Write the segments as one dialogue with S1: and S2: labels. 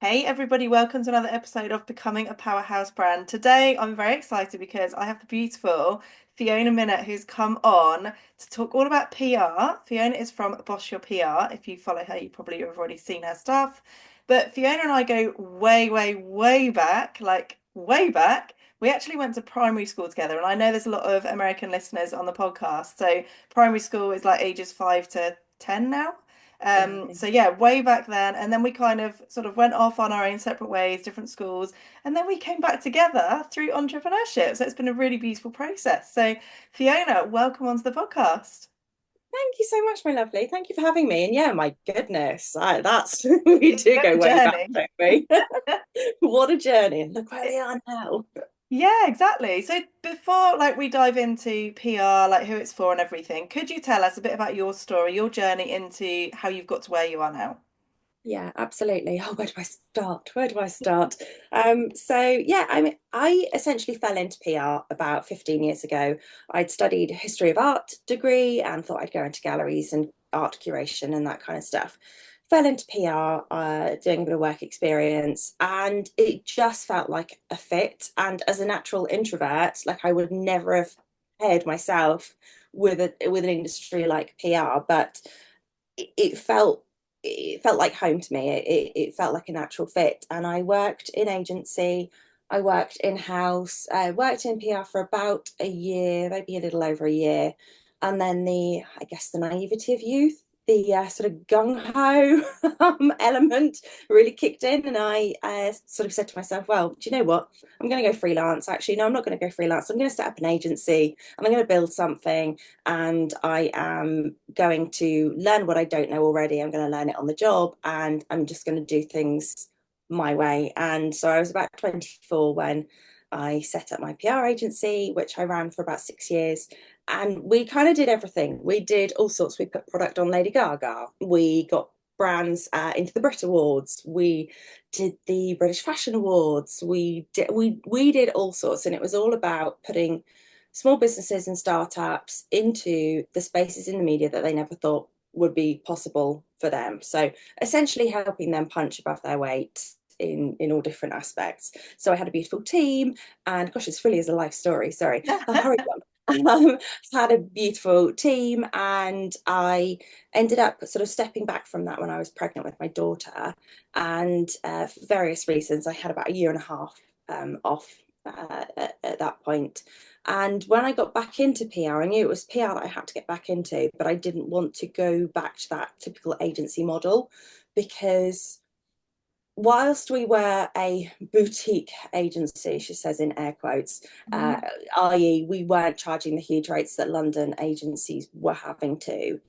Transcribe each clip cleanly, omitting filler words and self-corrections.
S1: Hey everybody, welcome to another episode of Becoming a Powerhouse Brand. Today I'm very excited because I have the beautiful Fiona Minett who's come on to talk all about PR. Fiona is from Boss Your PR. If you follow her, you probably have already seen her stuff. But Fiona and I go way, way, way back, like way back. We actually went to primary school together, and I know there's a lot of American listeners on the podcast. So primary school is like ages 5 to 10 now.
S2: Yeah, I
S1: So
S2: think.
S1: yeah, way back then, and then we kind of sort of went off on our own separate ways, different schools, and then we came back together through entrepreneurship. So it's been a really beautiful process. So Fiona, welcome onto the podcast.
S2: Thank you so much, my lovely. Thank you for having me. And yeah, my goodness, that's we
S1: It's
S2: do
S1: been
S2: go
S1: a
S2: way back,
S1: journey.
S2: don't we? What a journey. And look where we
S1: It-
S2: are now.
S1: yeah, exactly. So before like we dive into PR, like who it's for and everything, could you tell us a bit about your story, your journey into how you've got to where you are now?
S2: Yeah, absolutely. Oh, where do I start? Where do I start? I essentially fell into PR about 15 years ago. I'd studied history of art degree and thought I'd go into galleries and art curation and that kind of stuff. Fell into PR, doing a bit of work experience, and it just felt like a fit. And as a natural introvert, like I would never have paired myself with an industry like PR, but it felt like home to me. It felt like a natural fit. And I worked in agency, I worked in house, I worked in PR for about a year, maybe a little over a year. And then I guess, the naivety of youth, the sort of gung ho element really kicked in. And I sort of said to myself, well, do you know what? I'm going to go freelance. Actually, no, I'm not going to go freelance. I'm going to set up an agency and I'm going to build something, and I am going to learn what I don't know already. I'm going to learn it on the job, and I'm just going to do things my way. And so I was about 24 when I set up my PR agency, which I ran for about 6 years. And we kind of did everything. We did all sorts. We put product on Lady Gaga. We got brands into the Brit Awards. We did the British Fashion Awards. We did all sorts, and it was all about putting small businesses and startups into the spaces in the media that they never thought would be possible for them. So essentially helping them punch above their weight in all different aspects. So I had a beautiful team, and gosh, it's really is a life story. Sorry, I'll hurry on. Had a beautiful team, and I ended up sort of stepping back from that when I was pregnant with my daughter, and for various reasons I had about a year and a half off at that point. And when I got back into PR, I knew it was PR that I had to get back into, but I didn't want to go back to that typical agency model, because whilst we were a boutique agency, she says in air quotes, uh,
S1: Mhm.
S2: i.e., we weren't charging the huge rates that London agencies were having to,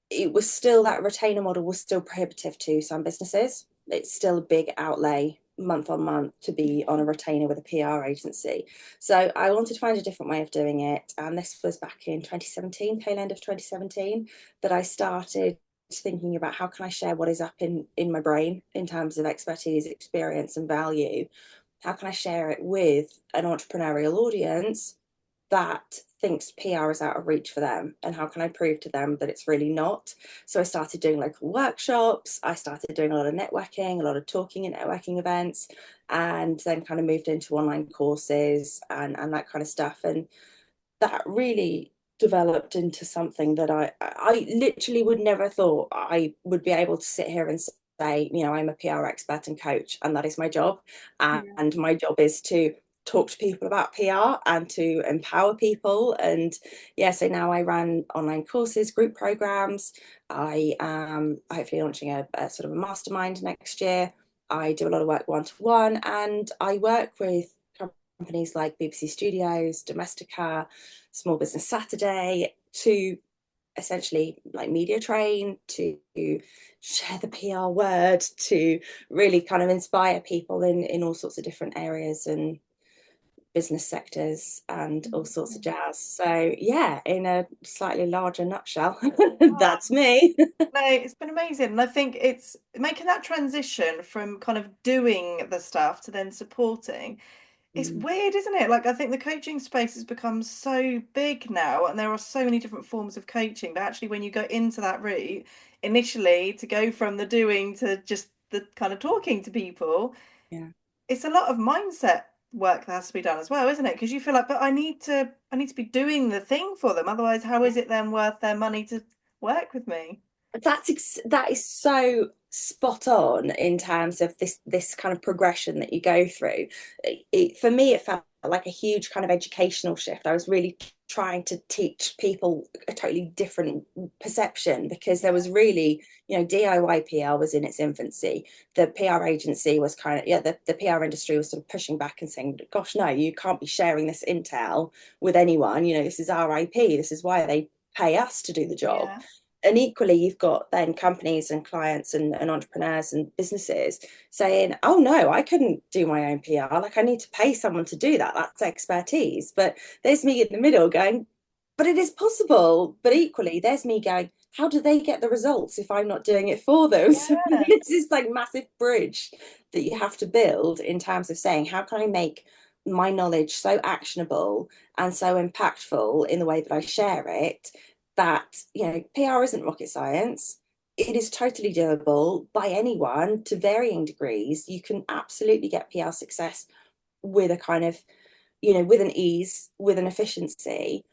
S2: it was still, that retainer model was still prohibitive to some businesses. It's still a big outlay month on month to be on a retainer with a PR agency. So I wanted to find a different way of doing it. And this was back in 2017, tail end of 2017, that I started thinking about how can I share what is up in my brain in terms of expertise, experience, and value. How can I share it with an entrepreneurial audience that thinks PR is out of reach for them? And how can I prove to them that it's really not? So I started doing local workshops. I started doing a lot of networking, a lot of talking and networking events, and then kind of moved into online courses and that kind of stuff. And that really developed into something that I literally would never thought I would be able to sit here and say, I'm a PR expert and coach, and that is my job.
S1: Yeah.
S2: And my job is to talk to people about PR and to empower people. And yeah, so now I run online courses, group programs. I am hopefully launching a sort of a mastermind next year. I do a lot of work one to one, and I work with companies like BBC Studios, Domestica, Small Business Saturday, to essentially like media train, to share the PR word, to really kind of inspire people in all sorts of different areas and business sectors and all sorts of jazz. So yeah, in a slightly larger nutshell,
S1: Oh,
S2: that's me.
S1: no, it's been amazing. And I think it's making that transition from kind of doing the stuff to then supporting. It's
S2: Mm,
S1: weird, isn't it? Like, I think the coaching space has become so big now, and there are so many different forms of coaching. But actually, when you go into that route, initially to go from the doing to just the kind of talking to people,
S2: Yeah.
S1: it's a lot of mindset work that has to be done as well, isn't it? Because you feel like, but I need to be doing the thing for them. Otherwise, how is it then worth their money to work with me?
S2: That is so spot on in terms of this kind of progression that you go through. For me, it felt like a huge kind of educational shift. I was really trying to teach people a totally different perception, because there
S1: Yeah,
S2: was really, DIY PR was in its infancy. The PR agency was kind of, yeah, the PR industry was sort of pushing back and saying, gosh, no, you can't be sharing this intel with anyone. This is our IP. This is why they pay us to do the job.
S1: yeah,
S2: And equally, you've got then companies and clients and entrepreneurs and businesses saying, oh no, I couldn't do my own PR, like I need to pay someone to do that, that's expertise. But there's me in the middle going, but it is possible. But equally, there's me going, how do they get the results if I'm not doing it for them? So
S1: yeah,
S2: it's this like massive bridge that you have to build in terms of saying, how can I make my knowledge so actionable and so impactful in the way that I share it, that PR isn't rocket science. It is totally doable by anyone to varying degrees. You can absolutely get PR success with a kind of, with an ease, with an efficiency,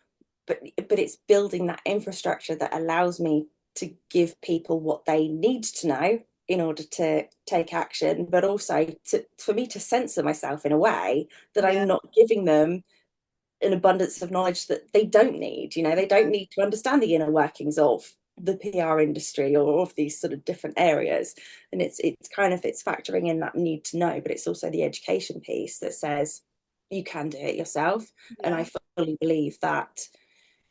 S2: but it's building that infrastructure that allows me to give people what they need to know in order to take action, but also for me to censor myself in a way that
S1: yeah,
S2: I'm not giving them an abundance of knowledge that they don't need. They don't
S1: yeah,
S2: need to understand the inner workings of the PR industry or of these sort of different areas. And it's factoring in that need to know, but it's also the education piece that says you can do it yourself. And I
S1: yeah,
S2: fully believe that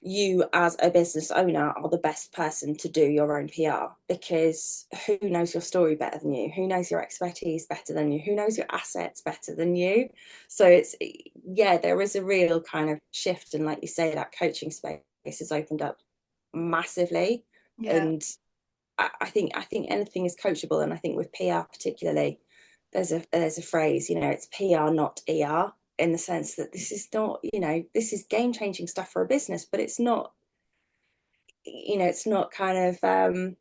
S2: you as a business owner are the best person to do your own PR, because who knows your story better than you? Who knows your expertise better than you? Who knows your assets better than you? So yeah, there is a real kind of shift. And like you say, that coaching space has opened up massively.
S1: yeah,
S2: And I think anything is coachable. And I think with PR particularly, there's a phrase, it's PR, not ER, in the sense that this is not, this is game changing stuff for a business, but it's not kind of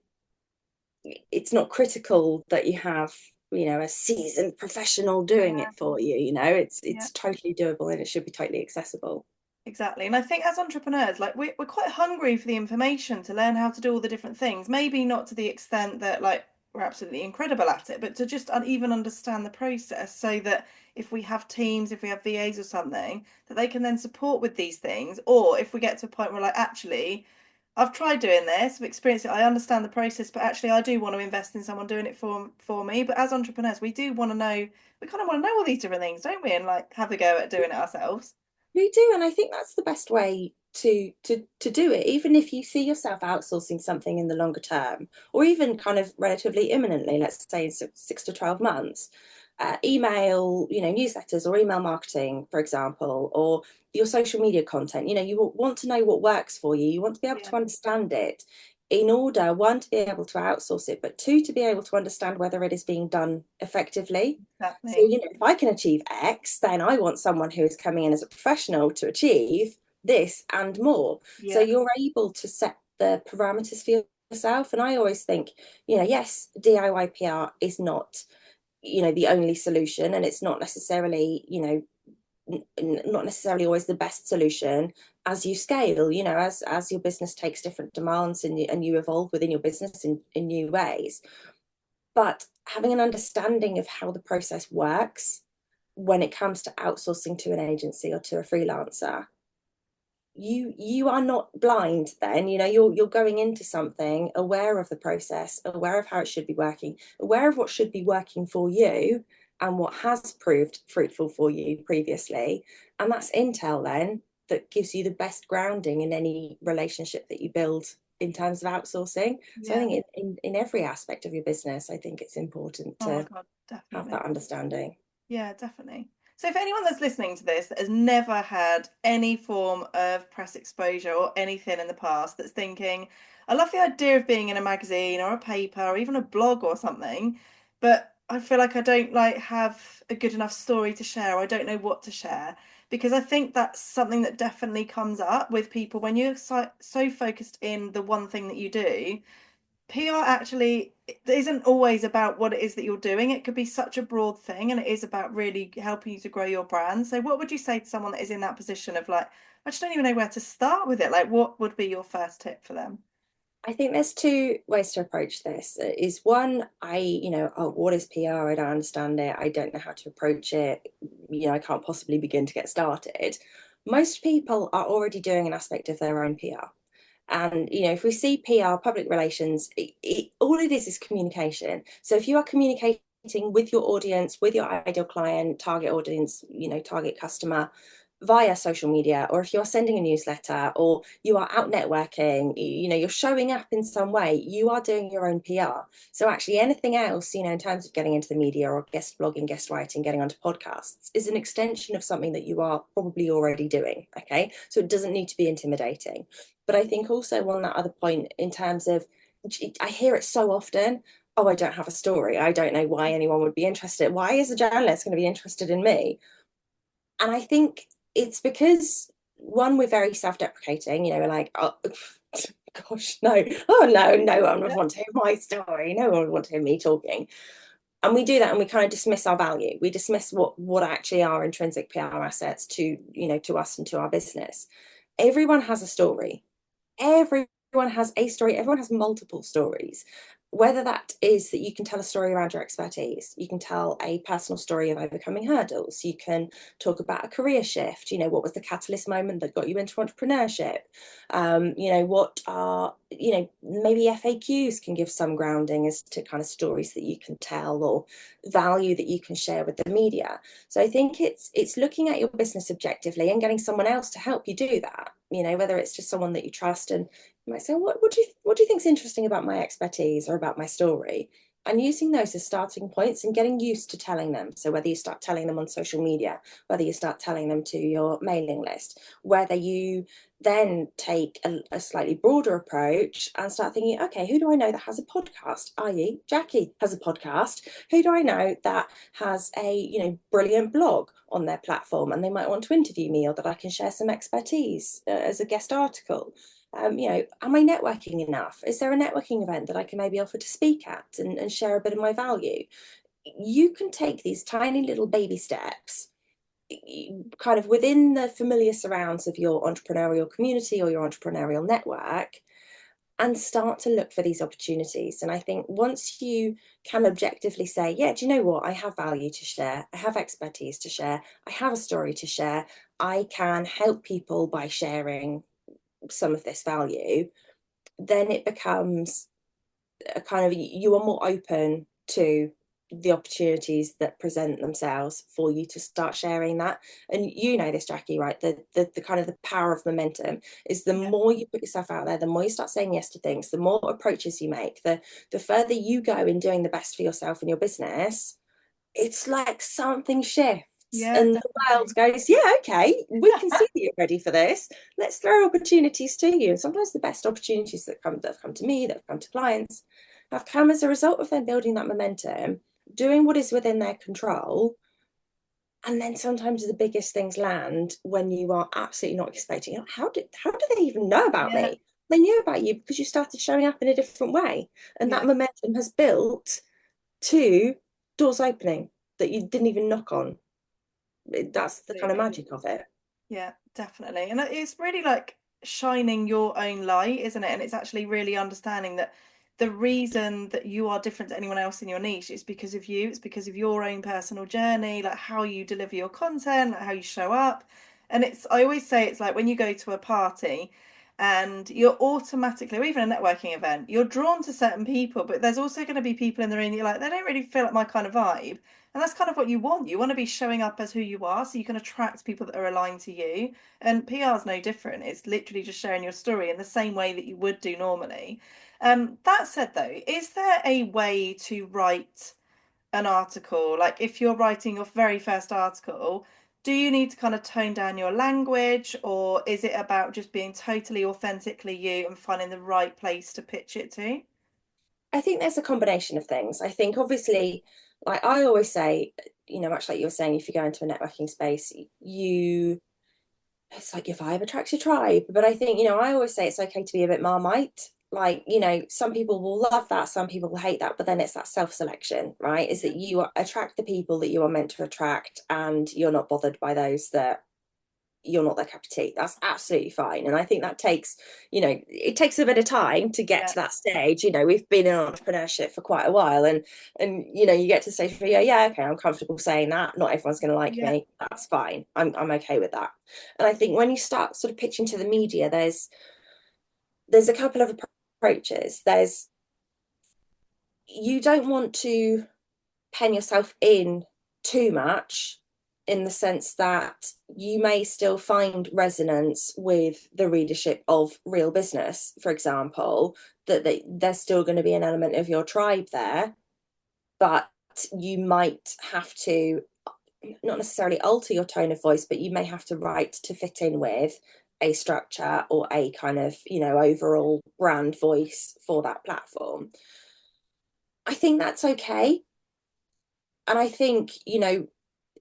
S2: it's not critical that you have, a seasoned professional doing
S1: yeah,
S2: it for you. it's
S1: yeah.
S2: it's totally doable, and it should be totally accessible.
S1: Exactly. And I think as entrepreneurs, like we're quite hungry for the information to learn how to do all the different things. Maybe not to the extent that like we're absolutely incredible at it, but to just even understand the process so that if we have teams, if we have VAs or something, that they can then support with these things. Or if we get to a point where like, actually, I've tried doing this, I've experienced it, I understand the process, but actually I do want to invest in someone doing it for me. But as entrepreneurs, we do want to know, we kind of want to know all these different things, don't we? And like have a go at doing it ourselves.
S2: We do, and I think that's the best way to do it. Even if you see yourself outsourcing something in the longer term, or even kind of relatively imminently, let's say in 6 to 12 months, email, newsletters or email marketing, for example, or your social media content. You want to know what works for you. You want to be able
S1: Yeah,
S2: to understand it in order, one, to be able to outsource it, but two, to be able to understand whether it is being done effectively. So,
S1: exactly.
S2: if I can achieve X, then I want someone who is coming in as a professional to achieve this and more. So
S1: Yeah,
S2: you're able to set the parameters for yourself. And I always think, yes, DIY PR is not, the only solution, and it's not necessarily, not necessarily always the best solution as you scale, as your business takes different demands, and you evolve within your business in new ways. But having an understanding of how the process works when it comes to outsourcing to an agency or to a freelancer, you are not blind. Then you're going into something aware of the process, aware of how it should be working, aware of what should be working for you and what has proved fruitful for you previously. And that's intel then that gives you the best grounding in any relationship that you build in terms of outsourcing. So I
S1: yeah.
S2: think in every aspect of your business, I think it's important
S1: Oh my
S2: to
S1: God,
S2: have
S1: definitely.
S2: that understanding.
S1: Yeah, definitely. So, if anyone that's listening to this that has never had any form of press exposure or anything in the past that's thinking, I love the idea of being in a magazine or a paper or even a blog or something, but I feel like I don't like have a good enough story to share, or I don't know what to share. Because I think that's something that definitely comes up with people when you're so focused in the one thing that you do. PR actually isn't always about what it is that you're doing. It could be such a broad thing, and it is about really helping you to grow your brand. So, what would you say to someone that is in that position of like, I just don't even know where to start with it? Like, what would be your first tip for them?
S2: I think there's two ways to approach this. Is one, oh, what is PR? I don't understand it. I don't know how to approach it. I can't possibly begin to get started. Most people are already doing an aspect of their own PR. And, if we see PR, public relations, all it is communication. So if you are communicating with your audience, with your ideal client, target audience, target customer, via social media, or if you're sending a newsletter or you are out networking, you're showing up in some way, you are doing your own PR. So actually anything else, in terms of getting into the media or guest blogging, guest writing, getting onto podcasts is an extension of something that you are probably already doing. Okay. So it doesn't need to be intimidating. But I think also on that other point, in terms of, I hear it so often. Oh, I don't have a story. I don't know why anyone would be interested. Why is a journalist going to be interested in me? And I think it's because, one, we're very self-deprecating, we're like, oh gosh, no, oh no, no one would
S1: Yeah.
S2: want to hear my story, no one would want to hear me talking. And we do that, and we kind of dismiss our value. We dismiss what actually are intrinsic PR assets to, to us and to our business. Everyone has a story. Everyone has a story. Everyone has multiple stories. Whether that is that you can tell a story around your expertise, you can tell a personal story of overcoming hurdles, you can talk about a career shift, what was the catalyst moment that got you into entrepreneurship, what are, maybe FAQs can give some grounding as to kind of stories that you can tell or value that you can share with the media. So I think it's looking at your business objectively and getting someone else to help you do that, whether it's just someone that you trust, and you might say, what do you think is interesting about my expertise or about my story? And using those as starting points and getting used to telling them. So whether you start telling them on social media, whether you start telling them to your mailing list, whether you then take a slightly broader approach and start thinking, okay, who do I know that has a podcast? I.e., Jacquie has a podcast. Who do I know that has a brilliant blog on their platform and they might want to interview me, or that I can share some expertise as a guest article? Am I networking enough? Is there a networking event that I can maybe offer to speak at and share a bit of my value? You can take these tiny little baby steps kind of within the familiar surrounds of your entrepreneurial community or your entrepreneurial network, and start to look for these opportunities. And I think once you can objectively say, yeah, do you know what? I have value to share. I have expertise to share. I have a story to share. I can help people by sharing some of this value. Then it becomes a kind of, you are more open to the opportunities that present themselves for you to start sharing that. And this, Jacquie, right? The kind of the power of momentum is, the
S1: Yeah.
S2: more you put yourself out there, the more you start saying yes to things, the more approaches you make, the further you go in doing the best for yourself and your business. It's like something shifts
S1: Yeah,
S2: and the world
S1: definitely.
S2: goes, yeah, okay, we can see that you're ready for this. Let's throw opportunities to you. And sometimes the best opportunities that have come to me, that have come to clients, have come as a result of them building that momentum, doing what is within their control. And then sometimes the biggest things land when you are absolutely not expecting it. How do they even know about
S1: Yeah,
S2: me? They knew about you because you started showing up in a different way. And
S1: yeah,
S2: that momentum has built to doors opening that you didn't even knock on. That's the kind of
S1: absolutely.
S2: magic of it.
S1: Yeah, definitely. And it's really like shining your own light, isn't it? And it's actually really understanding that the reason that you are different to anyone else in your niche is because of you. It's because of your own personal journey, like how you deliver your content, like how you show up. And I always say it's like when you go to a party and you're automatically, or even a networking event, you're drawn to certain people, but there's also going to be people in the room you're like, they don't really feel like my kind of vibe. And that's kind of what you want. You want to be showing up as who you are so you can attract people that are aligned to you. And PR is no different. It's literally just sharing your story in the same way that you would do normally. That said, though, is there a way to write an article? Like if you're writing your very first article, do you need to kind of tone down your language, or is it about just being totally authentically you and finding the right place to pitch it to?
S2: I think there's a combination of things. I think obviously, like I always say, much like you were saying, if you go into a networking space, it's like your vibe attracts your tribe. But I think, I always say it's okay to be a bit Marmite like, some people will love that, some people will hate that, but then it's that self-selection, right? Is
S1: Yeah.
S2: that you attract the people that you are meant to attract, and you're not bothered by those that you're not their cup of tea. That's absolutely fine. And I think that takes, it takes a bit of time to get
S1: Yeah.
S2: to that stage. We've been in entrepreneurship for quite a while, and you get to the stage where yeah, okay, I'm comfortable saying that. Not everyone's going to like
S1: Yeah.
S2: me. That's fine. I'm okay with that. And I think when you start sort of pitching to the media, there's a couple of approaches. There's You don't want to pen yourself in too much, in the sense that you may still find resonance with the readership of Real Business, for example, that there's still going to be an element of your tribe there, but you might have to not necessarily alter your tone of voice, but you may have to write to fit in with a structure or a kind of, overall brand voice for that platform. I think that's okay. And I think,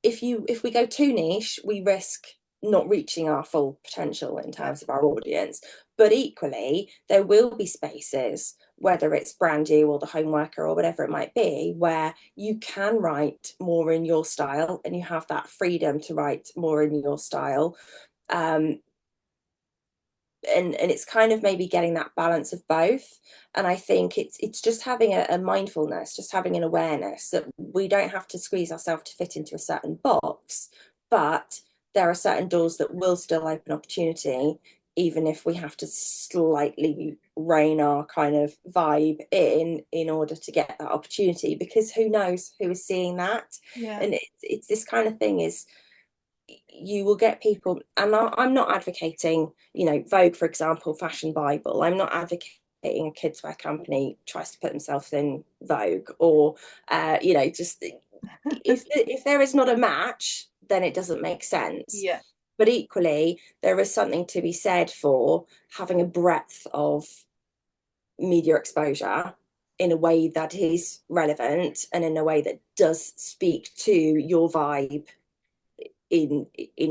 S2: if we go too niche, we risk not reaching our full potential in
S1: Yeah.
S2: terms of our audience. But equally, there will be spaces, whether it's brand new or the homeworker or whatever it might be, where you can write more in your style and you have that freedom to write more in your style. Um, and it's kind of maybe getting that balance of both. And I think it's just having a mindfulness, just having an awareness that we don't have to squeeze ourselves to fit into a certain box, but there are certain doors that will still open opportunity, even if we have to slightly rein our kind of vibe in order to get that opportunity, because who knows who is seeing that.
S1: Yeah.
S2: And it's this kind of thing is, you will get people, and I'm not advocating, Vogue, for example, fashion Bible. I'm not advocating a kids wear company tries to put themselves in Vogue, or just if there is not a match, then it doesn't make sense.
S1: Yeah.
S2: But equally, there is something to be said for having a breadth of media exposure in a way that is relevant and in a way that does speak to your vibe in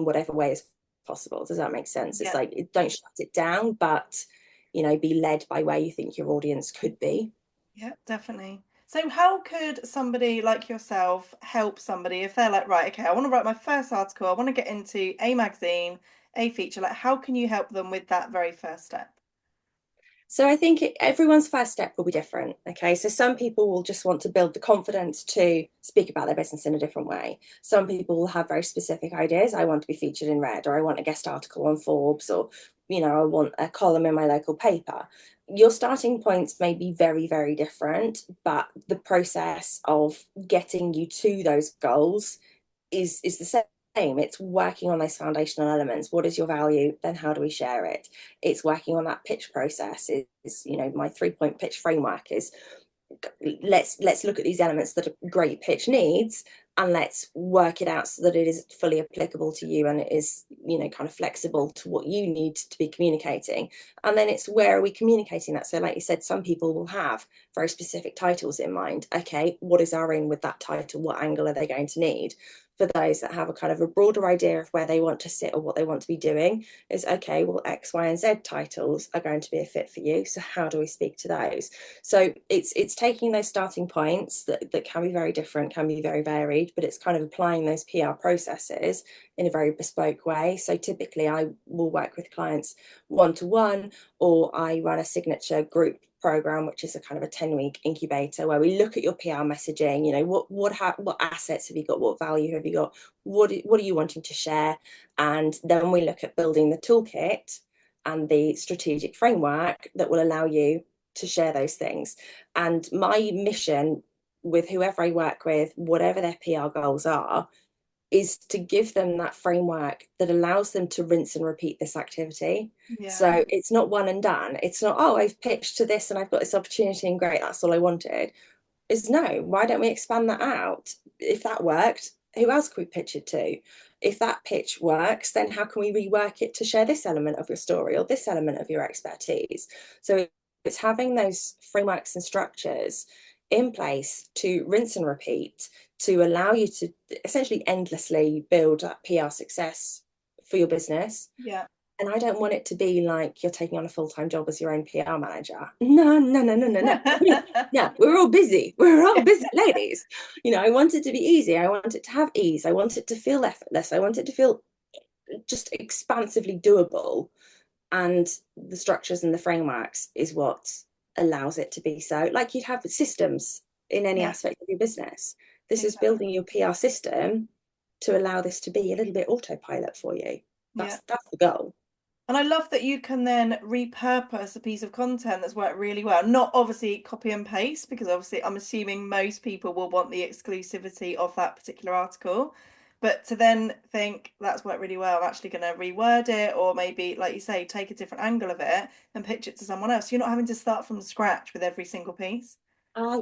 S2: whatever way is possible. Does that make sense? It's
S1: Yeah.
S2: like, don't shut it down, but be led by where you think your audience could be.
S1: Yeah, definitely. So how could somebody like yourself help somebody if they're like, right, okay, I want to write my first article, I want to get into a magazine, a feature, like how can you help them with that very first step?
S2: So I think everyone's first step will be different. Okay. So some people will just want to build the confidence to speak about their business in a different way. Some people will have very specific ideas. I want to be featured in Red, or I want a guest article on Forbes, or, I want a column in my local paper. Your starting points may be very, very different, but the process of getting you to those goals is the same. It's working on those foundational elements. What is your value? Then how do we share it? It's working on that pitch process. Is my 3-point pitch framework is, let's look at these elements that a great pitch needs, and let's work it out so that it is fully applicable to you, and it is kind of flexible to what you need to be communicating. And then it's, where are we communicating that? So like you said, some people will have very specific titles in mind. Okay, what is our aim with that title? What angle are they going to need? For those that have a kind of a broader idea of where they want to sit or what they want to be doing, is okay, well, X, Y, and Z titles are going to be a fit for you, so how do we speak to those? So it's taking those starting points that can be very different, can be very varied, but it's kind of applying those PR processes in a very bespoke way. So typically I will work with clients one-to-one, or I run a signature group program, which is a kind of a 10-week incubator, where we look at your PR messaging. What assets have you got? What value have you got? What are you wanting to share? And then we look at building the toolkit and the strategic framework that will allow you to share those things. And my mission with whoever I work with, whatever their PR goals are, is to give them that framework that allows them to rinse and repeat this activity.
S1: Yeah.
S2: So it's not one and done. It's not, oh, I've pitched to this and I've got this opportunity and great, that's all I wanted. Is no, why don't we expand that out? If that worked, who else could we pitch it to? If that pitch works, then how can we rework it to share this element of your story or this element of your expertise? So it's having those frameworks and structures in place to rinse and repeat, to allow you to essentially endlessly build that PR success for your business.
S1: Yeah.
S2: And I don't want it to be like you're taking on a full-time job as your own PR manager. No, no, no, no, no, no. Yeah, we're all busy. We're all busy ladies. I want it to be easy. I want it to have ease. I want it to feel effortless. I want it to feel just expansively doable. And the structures and the frameworks is what allows it to be so. Like you'd have systems in any
S1: Yeah,
S2: aspect of your business. This is building
S1: exactly.
S2: your PR system to allow this to be a little bit autopilot for you.
S1: Yeah.
S2: That's the goal.
S1: And I love that you can then repurpose a piece of content that's worked really well. Not obviously copy and paste, because obviously I'm assuming most people will want the exclusivity of that particular article. But to then think that's worked really well, I'm actually going to reword it, or maybe, like you say, take a different angle of it and pitch it to someone else. You're not having to start from scratch with every single piece.
S2: I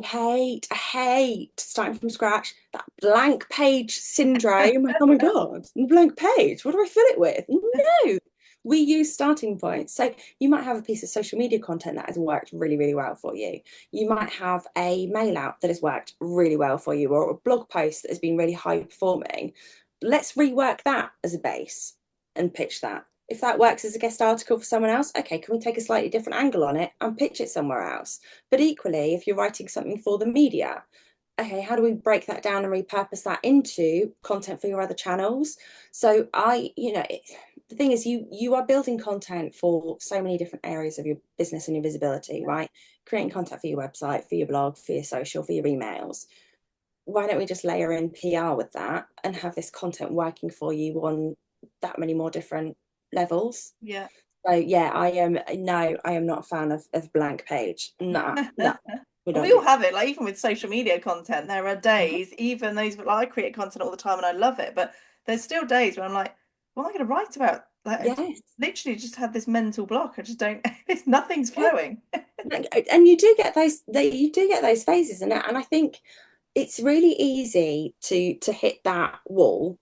S2: hate starting from scratch. That blank page syndrome. Like, oh my God, blank page. What do I fill it with? No, we use starting points. So you might have a piece of social media content that has worked really, really well for you. You might have a mail out that has worked really well for you, or a blog post that has been really high performing. Let's rework that as a base and pitch that. If that works as a guest article for someone else, okay, can we take a slightly different angle on it and pitch it somewhere else? But equally, if you're writing something for the media, okay, how do we break that down and repurpose that into content for your other channels? So the thing is, you are building content for so many different areas of your business and your visibility,
S1: Yeah.
S2: right? Creating content for your website, for your blog, for your social, for your emails. Why don't we just layer in PR with that and have this content working for you on that many more different levels?
S1: Yeah.
S2: So yeah, I am not a fan of blank page. No, no, we don't
S1: We
S2: do
S1: all have it, like even with social media content, there are
S2: that.
S1: days, even those, like I create content all the time and I love it, but there's still days where I'm like, what am I going to write about? Like, I
S2: Yes.
S1: literally just had this mental block. I just don't, it's nothing's
S2: Yeah.
S1: flowing.
S2: And you do get those phases, and I think it's really easy to hit that wall.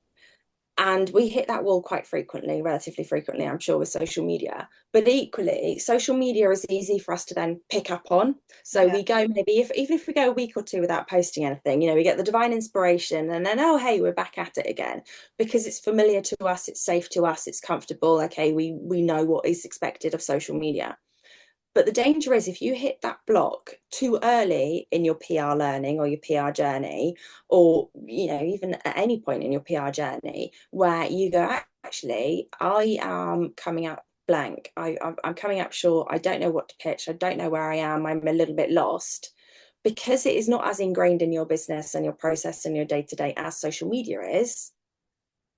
S2: And we hit that wall quite frequently, relatively frequently, I'm sure, with social media. But equally, social media is easy for us to then pick up on. So
S1: Yeah,
S2: we go, maybe if even if we go a week or two without posting anything, we get the divine inspiration, and then, oh hey, we're back at it again, because it's familiar to us, it's safe to us, it's comfortable. Okay, we know what is expected of social media. But the danger is if you hit that block too early in your PR learning or your PR journey, or even at any point in your PR journey, where you go, actually, I am coming up blank. I'm coming up short. I don't know what to pitch. I don't know where I am. I'm a little bit lost. Because it is not as ingrained in your business and your process and your day to day as social media is,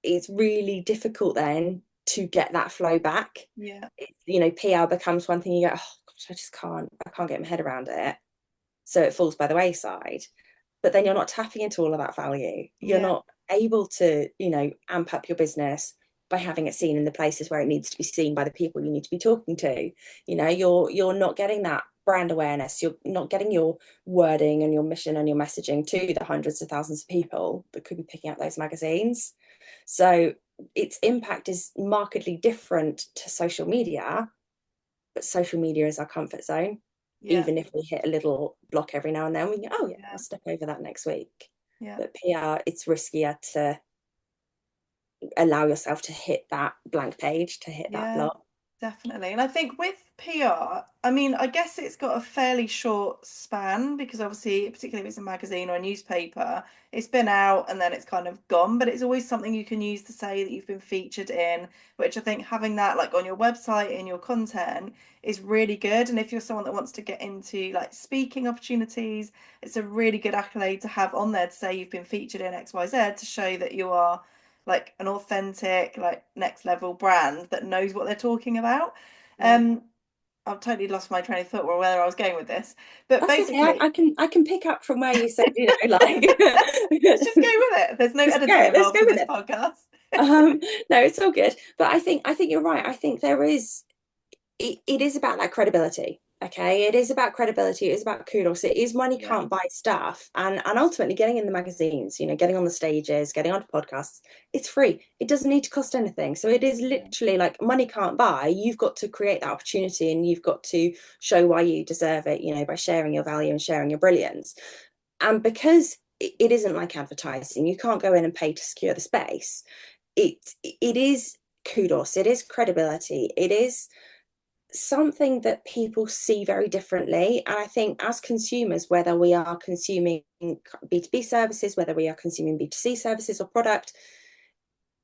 S2: it's really difficult then to get that flow back.
S1: yeah,
S2: PR becomes one thing, you go, oh gosh, I can't get my head around it. So it falls by the wayside. But then you're not tapping into all of that value. You're
S1: yeah,
S2: not able to, amp up your business by having it seen in the places where it needs to be seen by the people you need to be talking to. You're not getting that brand awareness. You're not getting your wording and your mission and your messaging to the hundreds of thousands of people that could be picking up those magazines. So its impact is markedly different to social media, but social media is our comfort zone.
S1: yeah,
S2: Even if we hit a little block every now and then, we go, oh yeah, I'll
S1: yeah,
S2: step over that next week.
S1: yeah.
S2: But PR, it's riskier to allow yourself to hit that blank page, to hit that
S1: Yeah,
S2: block.
S1: definitely. And I think with PR, I mean, I guess it's got a fairly short span because obviously, particularly if it's a magazine or a newspaper, it's been out and then it's kind of gone, but it's always something you can use to say that you've been featured in, which I think having that like on your website in your content is really good. And if you're someone that wants to get into like speaking opportunities, it's a really good accolade to have on there to say you've been featured in XYZ to show that you are like an authentic, like next level brand that knows what they're talking about.
S2: Yeah.
S1: Um, I've totally lost my train of thought or where I was going with this. But
S2: That's okay. I,
S1: basically,
S2: I can I can pick up from where you said, like
S1: let's just go with it. There's no
S2: just
S1: editing
S2: go, let's
S1: involved
S2: go
S1: in
S2: with
S1: this
S2: it.
S1: podcast.
S2: No, it's all good. But I think you're right. I think there is it is about that credibility. Okay, it is about credibility. It is about kudos. It is money
S1: Yeah,
S2: can't buy stuff, and ultimately getting in the magazines. Getting on the stages, getting onto podcasts. It's free. It doesn't need to cost anything. So it is
S1: yeah,
S2: literally like money can't buy. You've got to create that opportunity, and you've got to show why you deserve it. By sharing your value and sharing your brilliance. And because it isn't like advertising, you can't go in and pay to secure the space. It is kudos, it is credibility, it is something that people see very differently. And I think as consumers, whether we are consuming B2B services, whether we are consuming B2C services or product,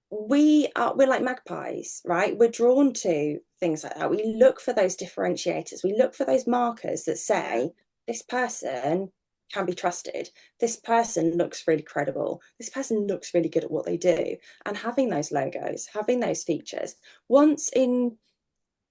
S2: we're like magpies, right? We're drawn to things like that. We look for those differentiators, we look for those markers that
S1: Yeah,
S2: say this person can be trusted, this person looks really credible, this person looks really good at what they do. And having those logos, having those features, once in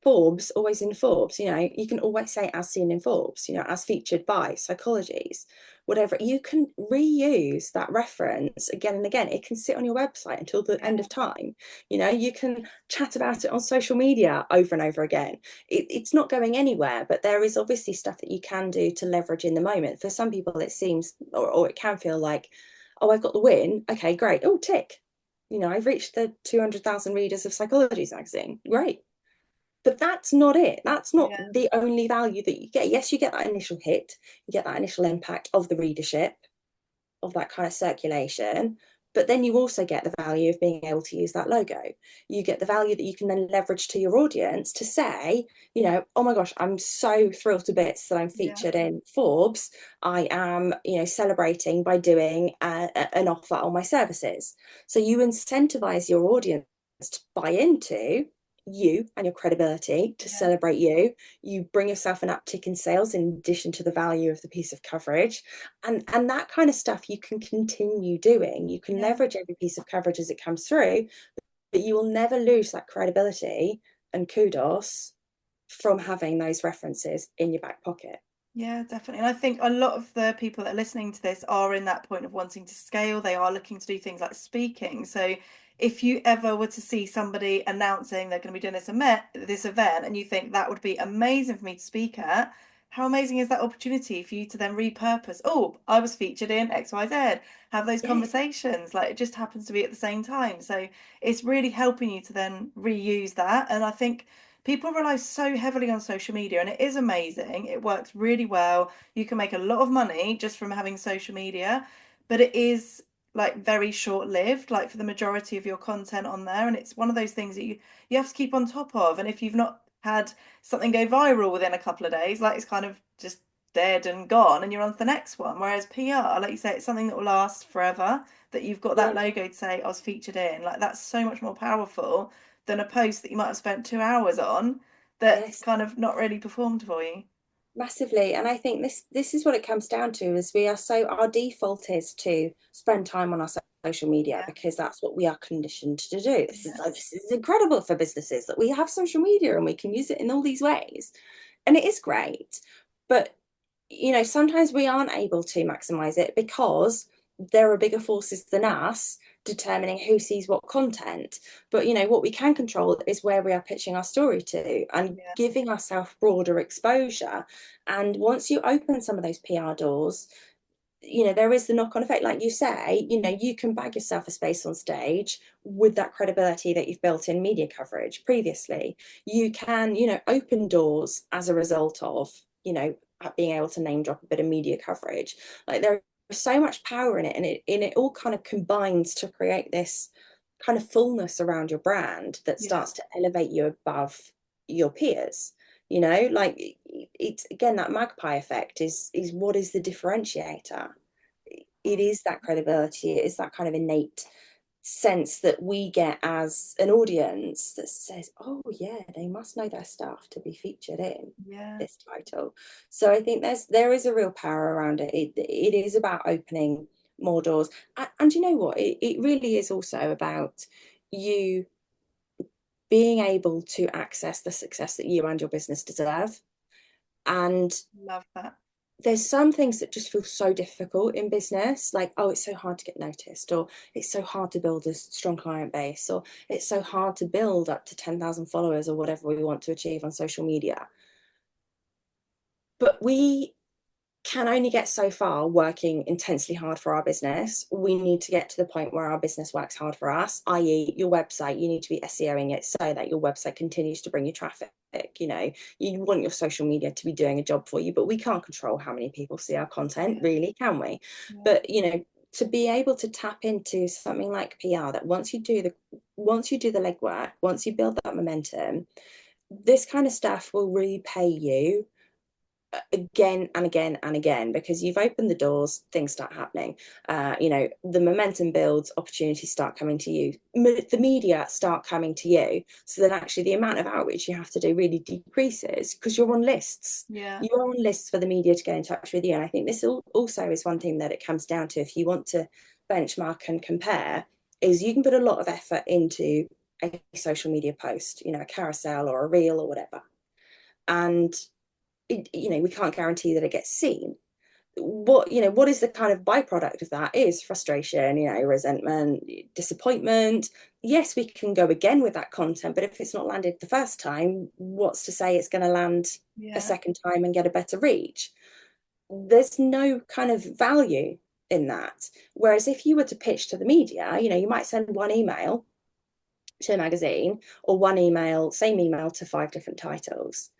S2: Forbes, always in Forbes, you can always say as seen in Forbes, as featured by Psychologies, whatever. You can reuse that reference again and again. It can sit on your website until the end
S1: yeah,
S2: of time. You can chat about it on social media over and over again. It's not going anywhere, but there is obviously stuff that you can do to leverage in the moment. For some people, it seems, or it can feel like, oh, I've got the win. Okay, great. Oh, tick. I've reached the 200,000 readers of Psychologies magazine. Great, but that's not it. That's not
S1: yeah,
S2: the only value that you get. Yes, you get that initial hit, you get that initial impact of the readership, of that kind of circulation. But then you also get the value of being able to use that logo. You get the value that you can then leverage to your audience to say, oh my gosh, I'm so thrilled to bits that I'm
S1: yeah,
S2: featured in Forbes. I am, celebrating by doing an offer on my services. So you incentivize your audience to buy into you and your credibility, to
S1: yeah,
S2: celebrate you. You bring yourself an uptick in sales in addition to the value of the piece of coverage. And that kind of stuff you can continue doing. You can
S1: yeah.
S2: leverage every piece of coverage as it comes through, but you will never lose that credibility and kudos from having those references in your back pocket.
S1: Yeah, definitely. And I think a lot of the people that are listening to this are in that point of wanting to scale. They are looking to do things like speaking. So if you ever were to see somebody announcing they're going to be doing this event, and you think that would be amazing for me to speak at, how amazing is that opportunity for you to then repurpose? Oh, I was featured in XYZ, have those
S2: Yeah,
S1: conversations. Like it just happens to be at the same time. So it's really helping you to then reuse that. And I think people rely so heavily on social media, and it is amazing. It works really well. You can make a lot of money just from having social media, but it is like very short-lived, like for the majority of your content on there. And it's one of those things that you have to keep on top of. And if you've not had something go viral within a couple of days, like it's kind of just dead and gone, and you're on to the next one. Whereas PR, like you say, it's something that will last forever, that you've got that
S2: yeah,
S1: logo to say I was featured in. Like that's so much more powerful than a post that you might have spent 2 hours on that's
S2: yes,
S1: kind of not really performed for you.
S2: massively. And I think this is what it comes down to, is we are so, our default is to spend time on our social media
S1: Yeah,
S2: because that's what we are conditioned to do. This is
S1: yeah,
S2: like, this is incredible for businesses that we have social media and we can use it in all these ways. And it is great. But sometimes we aren't able to maximize it because there are bigger forces than us determining who sees what content. But what we can control is where we are pitching our story to and
S1: yeah,
S2: giving ourselves broader exposure. And once you open some of those PR doors, there is the knock-on effect. Like you say, you can bag yourself a space on stage with that credibility that you've built in media coverage previously. You can, open doors as a result of, being able to name drop a bit of media coverage. Like there is so much power in it, and it all kind of combines to create this kind of fullness around your brand that
S1: yeah,
S2: starts to elevate you above your peers. Like it's again, that magpie effect is what is the differentiator. It is that credibility, it is that kind of innate sense that we get as an audience that says, oh yeah, they must know their stuff to be featured in
S1: yeah.
S2: this title. So I think there is a real power around it. It is about opening more doors. And you know what, it really is also about you being able to access the success that you and your business deserve. And
S1: Love that.
S2: there's some things that just feel so difficult in business, like, oh, it's so hard to get noticed, or it's so hard to build a strong client base, or it's so hard to build up to 10,000 followers or whatever we want to achieve on social media. But we can only get so far working intensely hard for our business. We need to get to the point where our business works hard for us, i.e., your website, you need to be SEOing it so that your website continues to bring you traffic. You want your social media to be doing a job for you, but we can't control how many people see our content,
S1: Yeah,
S2: really, can we?
S1: yeah,
S2: But, to be able to tap into something like PR, that once you do the legwork, once you build that momentum, this kind of stuff will really pay you again and again and again, because you've opened the doors, things start happening. The momentum builds, opportunities start coming to you, the media start coming to you, so that actually the amount of outreach you have to do really decreases, because you're on lists.
S1: Yeah.
S2: You're on lists for the media to get in touch with you. And I think this also is one thing that it comes down to, if you want to benchmark and compare, is you can put a lot of effort into a social media post, a carousel or a reel or whatever, and we can't guarantee that it gets seen. What is the kind of byproduct of that is frustration, resentment, disappointment. Yes, we can go again with that content, but if it's not landed the first time, what's to say it's going to land a
S1: Yeah.
S2: second time and get a better reach? There's no kind of value in that. Whereas if you were to pitch to the media, you might send one email to a magazine, or same email to 5 different titles.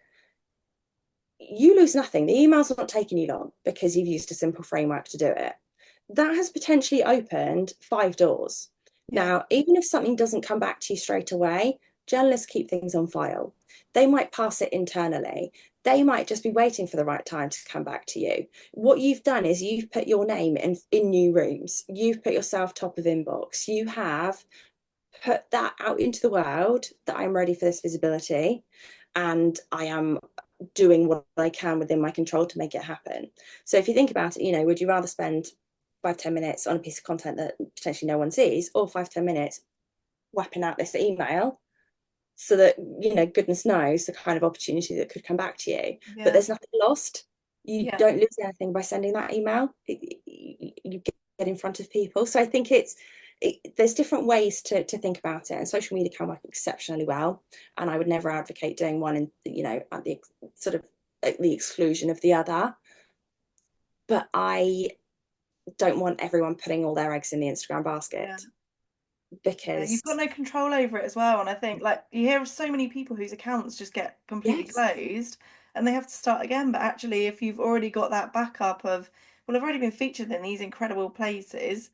S2: You lose nothing. The email's not taking you long because you've used a simple framework to do it. That has potentially opened 5 doors.
S1: Yeah.
S2: Now, even if something doesn't come back to you straight away, journalists keep things on file. They might pass it internally. They might just be waiting for the right time to come back to you. What you've done is you've put your name in new rooms. You've put yourself top of inbox. You have put that out into the world, that I'm ready for this visibility, and I am doing what I can within my control to make it happen. So if you think about it, would you rather spend 5-10 minutes on a piece of content that potentially no one sees, or 5-10 minutes whapping out this email, so that goodness knows the kind of opportunity that could come back to you? But
S1: Yeah.
S2: there's nothing lost. You
S1: Yeah.
S2: don't lose anything by sending that email. You get in front of people. So I think there's different ways to think about it, and social media can work exceptionally well. And I would never advocate doing one at the sort of at the exclusion of the other. But I don't want everyone putting all their eggs in the Instagram
S1: Yeah.
S2: basket,
S1: Yeah, you've got
S2: because
S1: no control over it as well. And I think like you hear of so many people whose accounts just get completely
S2: yes,
S1: closed and they have to start again. But actually, if you've already got that backup of, well, I've already been featured in these incredible places,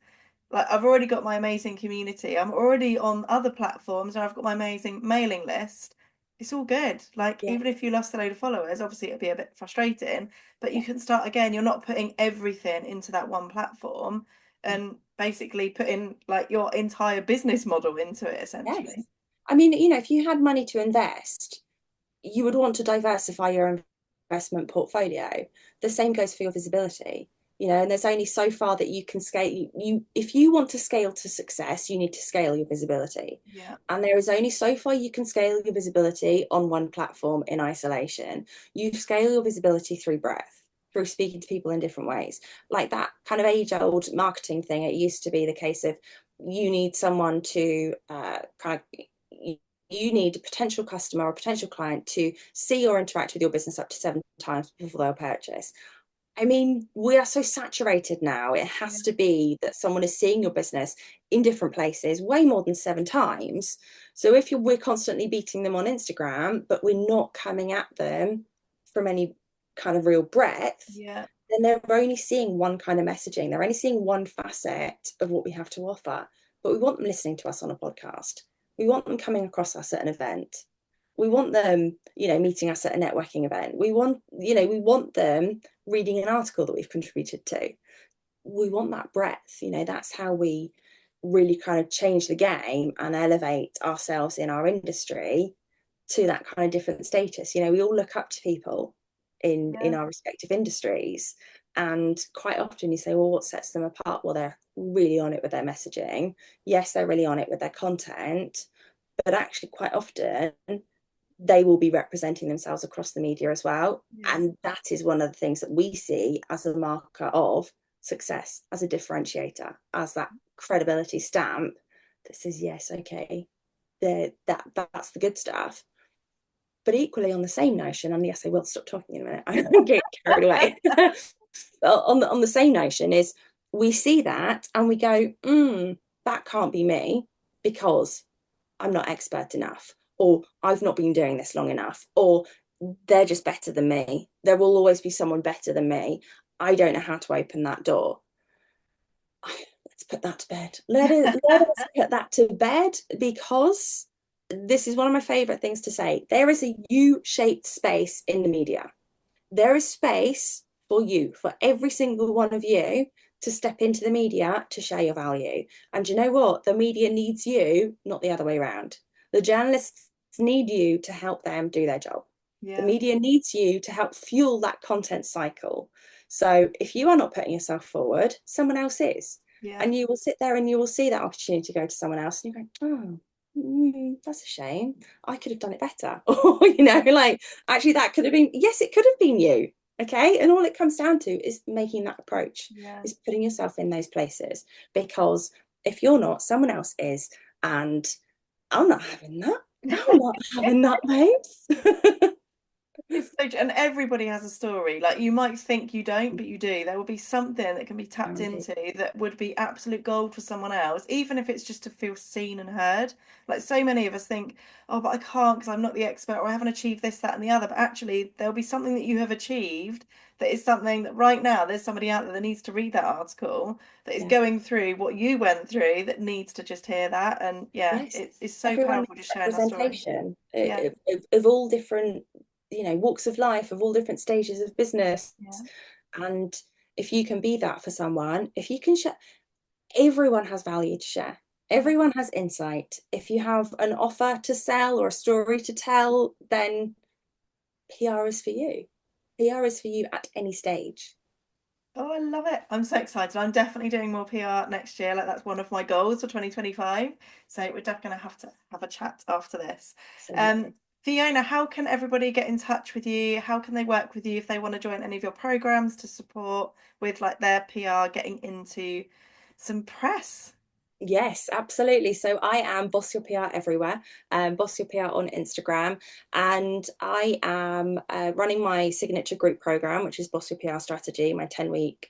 S1: like I've already got my amazing community, I'm already on other platforms and I've got my amazing mailing list. It's all good. Like
S2: yeah,
S1: even if you lost a load of followers, obviously it'd be a bit frustrating, but you
S2: yeah,
S1: can start again. You're not putting everything into that one platform and basically putting like your entire business model into it
S2: yes.
S1: essentially.
S2: I mean, if you had money to invest, you would want to diversify your investment portfolio. The same goes for your visibility. And there's only so far that you can scale. If you want to scale to success, you need to scale your visibility.
S1: Yeah.
S2: And there is only so far you can scale your visibility on one platform in isolation. You scale your visibility through breadth, through speaking to people in different ways. Like that kind of age-old marketing thing, it used to be the case of you need someone to kind of you need a potential customer or potential client to see or interact with your business up to 7 times before they'll purchase. I mean, we are so saturated now. It
S1: Yeah.
S2: has to be that someone is seeing your business in different places way more than 7 times. So if we're constantly beating them on Instagram, but we're not coming at them from any kind of real breadth,
S1: Yeah.
S2: then they're only seeing one kind of messaging. They're only seeing one facet of what we have to offer. But we want them listening to us on a podcast. We want them coming across us at an event. We want them, meeting us at a networking event. We want them reading an article that we've contributed to. We want that breadth. That's how we really kind of change the game and elevate ourselves in our industry to that kind of different status. We all look up to people in
S1: Yeah.
S2: our respective industries, and quite often you say, well, what sets them apart? Well, they're really on it with their messaging. Yes, they're really on it with their content, but actually quite often they will be representing themselves across the media as well.
S1: Yeah.
S2: And that is one of the things that we see as a marker of success, as a differentiator, as that credibility stamp that says, yes, okay, that's the good stuff. But equally, on the same notion, and yes, I will stop talking in a minute, I'm getting carried away. On the same notion is, we see that and we go, that can't be me, because I'm not expert enough, or I've not been doing this long enough, or they're just better than me. There will always be someone better than me. I don't know how to open that door. put that to bed. Let us put that to bed, because this is one of my favorite things to say. There is a U-shaped space in the media. There is space for you, for every single one of you to step into the media to share your value. And you know what? The media needs you, not the other way around. The journalists need you to help them do their job. The
S1: Yeah,
S2: media needs you to help fuel that content cycle. So if you are not putting yourself forward, someone else is.
S1: yeah,
S2: And you will sit there and you will see that opportunity to go to someone else and you go, oh, that's a shame. I could have done it better. Or, like, actually, that could have been, yes, it could have been you. Okay. And all it comes down to is making that approach,
S1: yeah.
S2: is putting yourself in those places. Because if you're not, someone else is. And I'm not having that. I'm not having that, babes.
S1: It's so, and everybody has a story. Like you might think you don't, but you do. There will be something that can be tapped
S2: Guaranteed.
S1: into that would be absolute gold for someone else, even if it's just to feel seen and heard. Like so many of us think, oh, but I can't because I'm not the expert or I haven't achieved this, that, and the other. But actually, there'll be something that you have achieved that is something that right now there's somebody out there that needs to read that article that is
S2: Yeah.
S1: going through what you went through that needs to just hear that. And yeah,
S2: Yes.
S1: it's so
S2: Everyone
S1: powerful
S2: needs
S1: just sharing our story.
S2: representation
S1: Yeah,
S2: of all different, walks of life, of all different stages of business.
S1: yeah,
S2: And if you can be that for someone, if you can share, everyone has value to share.
S1: yeah.
S2: Everyone has insight. If you have an offer to sell or a story to tell, then PR is for you. PR is for you at any stage.
S1: Oh, I love it. I'm so excited. I'm definitely doing more PR next year. Like that's one of my goals for 2025. So we're definitely gonna have to have a chat after this. Um,
S2: Absolutely.
S1: Fiona, how can everybody get in touch with you? How can they work with you if they want to join any of your programs to support with like their PR getting into some press?
S2: Yes, absolutely. So I am Boss Your PR everywhere, Boss Your PR on Instagram, and I am running my signature group program, which is Boss Your PR Strategy, my 10-week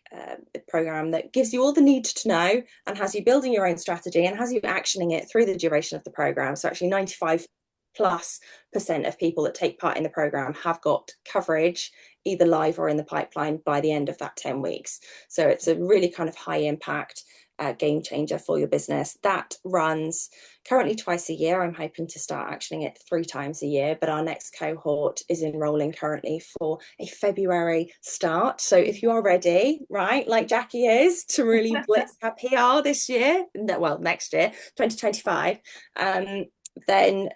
S2: program that gives you all the need to know and has you building your own strategy and has you actioning it through the duration of the program. So actually 95+% of people that take part in the program have got coverage either live or in the pipeline by the end of that 10 weeks. So it's a really kind of high impact game changer for your business. That runs currently twice a year. I'm hoping to start actioning it 3 times a year, but our next cohort is enrolling currently for a February start. So if you are ready, right, like Jacquie is, to really blitz her PR this year, well, next year, 2025, then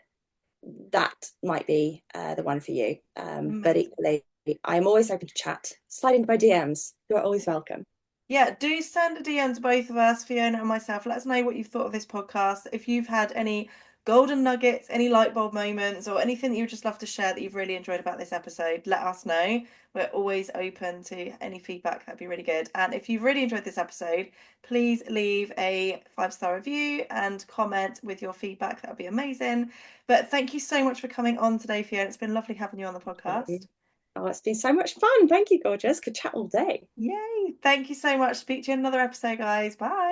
S2: that might be the one for you. But
S1: Amazing.
S2: equally, I'm always open to chat. Slide into my DMs. You're always welcome.
S1: Yeah, do send a DM to both of us, Fiona and myself. Let us know what you've thought of this podcast. If you've had any golden nuggets, any light bulb moments, or anything that you would just love to share that you've really enjoyed about this episode, let us know. We're always open to any feedback. That'd be really good. And if you've really enjoyed this episode, please leave a 5-star review and comment with your feedback. That would be amazing. But thank you so much for coming on today, Fiona. It's been lovely having you on the podcast.
S2: Oh, it's been so much fun. Thank you, gorgeous. Could chat all day.
S1: Yay. Thank you so much. Speak to you in another episode, guys. Bye.